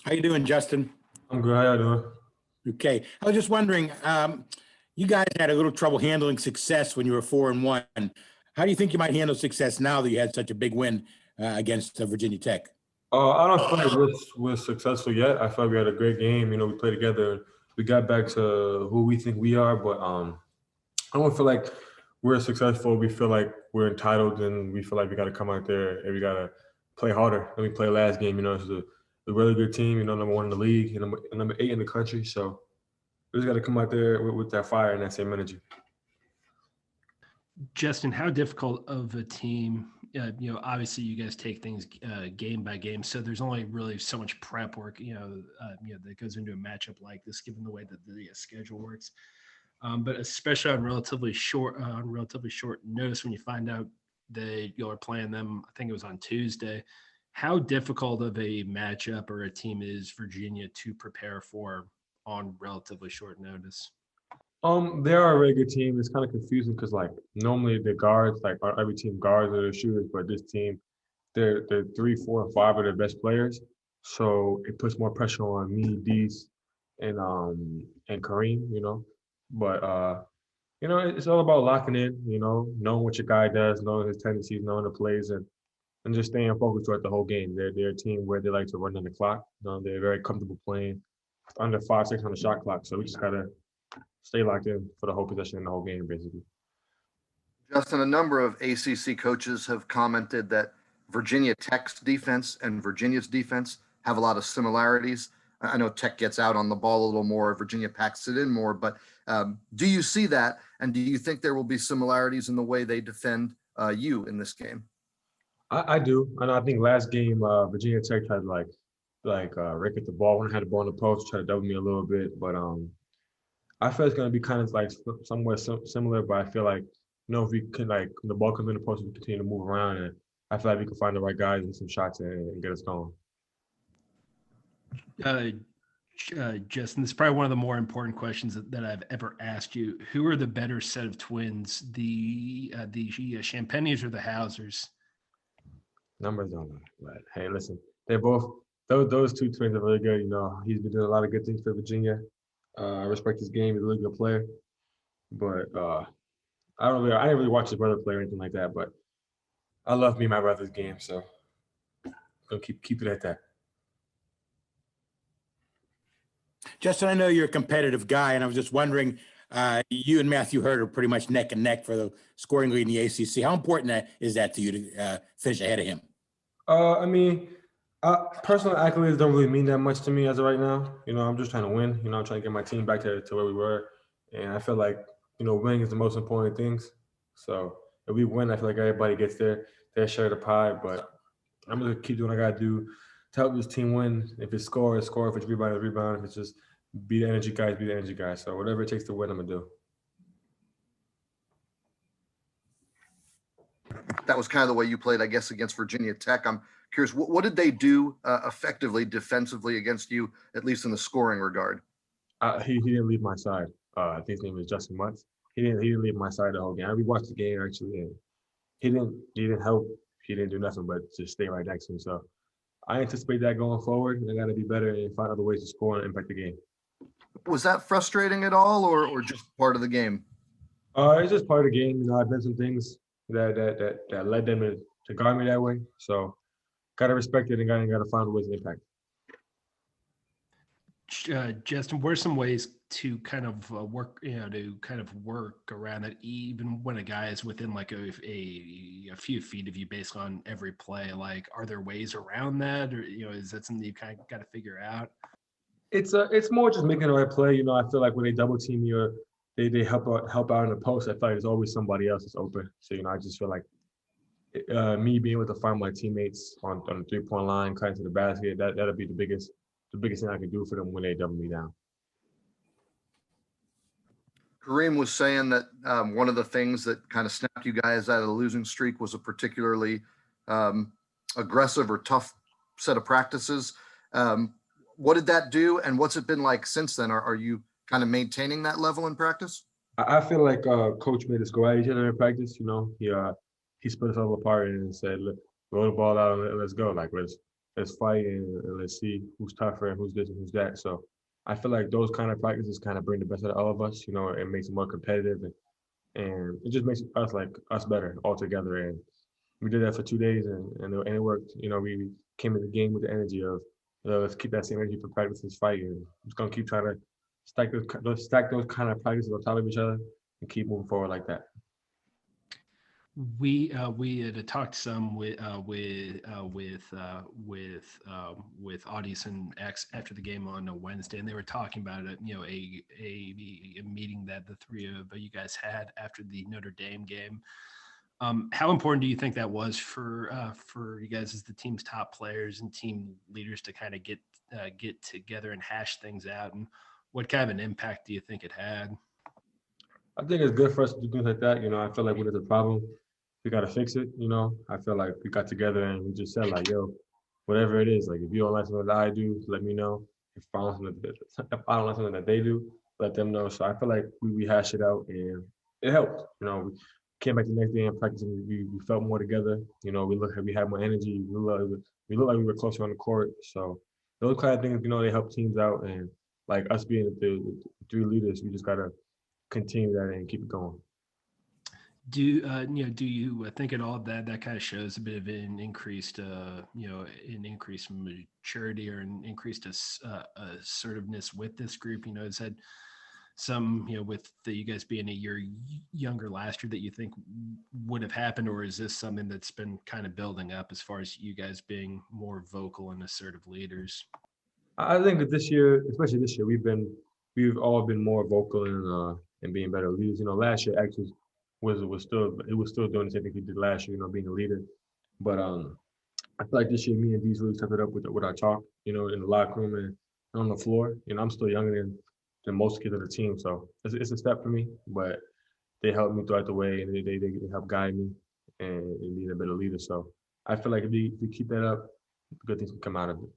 How you doing, Justin? I'm good. How y'all doing? Okay. I was just wondering, you guys had a little trouble handling success when you were 4-1. How do you think you might handle success now that you had such a big win against Virginia Tech? I don't feel like we're successful yet. I feel like we had a great game. We played together. We got back to who we think we are, but I don't feel like we're successful. We feel like we're entitled, and we feel like we got to come out there and we got to play harder than we played last game. It's a really good team. Number one in the league, and number 8 in the country. So we just got to come out there with that fire and that same energy. Justin, how difficult of a team, obviously you guys take things game by game. So there's only really so much prep work, that goes into a matchup like this, given the way that the schedule works. But especially on relatively short notice, when you find out that you're playing them, I think it was on Tuesday, how difficult of a matchup or a team is Virginia to prepare for on relatively short notice? They are a very good team. It's kind of confusing because normally the guards, every team guards are the shooters, but this team, they're 3, 4, and 5 are their best players. So it puts more pressure on me, Dees, and Kareem. But it's all about locking in. Knowing what your guy does, knowing his tendencies, knowing the plays, and just staying focused throughout the whole game. They're a team where they like to run on the clock. They're very comfortable playing under 5, 6 on the shot clock. So we just gotta stay locked in for the whole possession and the whole game, basically. Justin, a number of ACC coaches have commented that Virginia Tech's defense and Virginia's defense have a lot of similarities. I know Tech gets out on the ball a little more, Virginia packs it in more, but do you see that? And do you think there will be similarities in the way they defend you in this game? I do. And I think last game, Virginia Tech tried to Rick at the ball when I had the ball in the post, try to double me a little bit, but I feel it's going to be kind of somewhat similar, but I feel like, if we can, the ball comes in the post, we continue to move around, and I feel like we can find the right guys and some shots and get us going. Justin, this is probably one of the more important questions that I've ever asked you. Who are the better set of twins, the Champagnies or the Hausers? Numbers don't matter, but hey, listen, they're both those two twins are really good. He's been doing a lot of good things for Virginia. I respect his game. He's a really good player. But I didn't really watch his brother play or anything like that. But I love me and my brother's game, so gonna keep it at that. Justin, I know you're a competitive guy, and I was just wondering, you and Matthew Hurt are pretty much neck and neck for the scoring lead in the ACC. How important is that to you to finish ahead of him? Personal accolades don't really mean that much to me as of right now. I'm just trying to win. I'm trying to get my team back to where we were. And I feel like, winning is the most important things. So if we win, I feel like everybody gets their share of the pie. But I'm going to keep doing what I got to do to help this team win. If it's score, it's score. If it's rebound, it's rebound. If it's just be the energy guys, be the energy guys. So whatever it takes to win, I'm going to do. That was kind of the way you played, I guess, against Virginia Tech. I'm curious, what did they do effectively defensively against you, at least in the scoring regard? He didn't leave my side. I think his name was Justin Mutz. He didn't leave my side the whole game. I rewatched the game actually, and he didn't help. He didn't do nothing but just stay right next to him. So I anticipate that going forward. I got to be better and find other ways to score and impact the game. Was that frustrating at all, or just part of the game? It's just part of the game. I've done some things that led them to guard me that way. So gotta respect it and gotta find ways to impact. Justin, what are some ways to kind of work around that, even when a guy is within a few feet of you based on every play? Are there ways around that, or is that something you kind of got to figure out? It's more just making the right play. I feel like when they double team you, or they help out in the post, I feel like there's always somebody else that's open. So I just feel like me being able to find my teammates on the 3-point line, cutting to the basket, that'll be the biggest thing I can do for them when they double me down. Kareem was saying that one of the things that kind of snapped you guys out of the losing streak was a particularly aggressive or tough set of practices. What did that do, and what's it been like since then? Are you kind of maintaining that level in practice? I feel like Coach made us go at each other in practice. He split us all apart and said, "Look, roll the ball out and let's go. Let's let's fight and let's see who's tougher and who's this and who's that. So I feel like those kind of practices kind of bring the best out of all of us. It makes it more competitive and it just makes us better altogether. And we did that for 2 days and it worked. We came in the game with the energy of let's keep that same energy for practice, let's fight, and I'm just gonna keep trying to stack those kind of practices on top of each other and keep moving forward like that. We had talked some with Audience and X after the game on a Wednesday, and they were talking about it. A meeting that the three of you guys had after the Notre Dame game. How important do you think that was for you guys as the team's top players and team leaders to kind of get together and hash things out? And what kind of an impact do you think it had? I think it's good for us to do things like that. I feel like when there's a problem, we got to fix it. I feel like we got together and we just said like, yo, whatever it is, like if you don't like something that I do, let me know. If I don't like something that they do, let them know. So I feel like we hashed it out and it helped. We came back the next day and practiced and we felt more together. We had more energy. We looked like we were closer on the court. So those kind of things, they help teams out. And like us being the three leaders, we just got to continue that and keep it going. Do you think at all that kind of shows a bit of an increased maturity or an increased assertiveness with this group? Has had some, with you guys being a year younger last year that you think would have happened, or is this something that's been kind of building up as far as you guys being more vocal and assertive leaders? I think that this year, especially this year, we've all been more vocal and being better leaders. Last year actually was still doing the same thing he did last year. Being a leader, but I feel like this year me and D's really stepped it up with our talk. In the locker room and on the floor. I'm still younger than most kids on the team, so it's a step for me. But they helped me throughout the way, and they help guide me and being a better leader. So I feel like if we keep that up, good things can come out of it.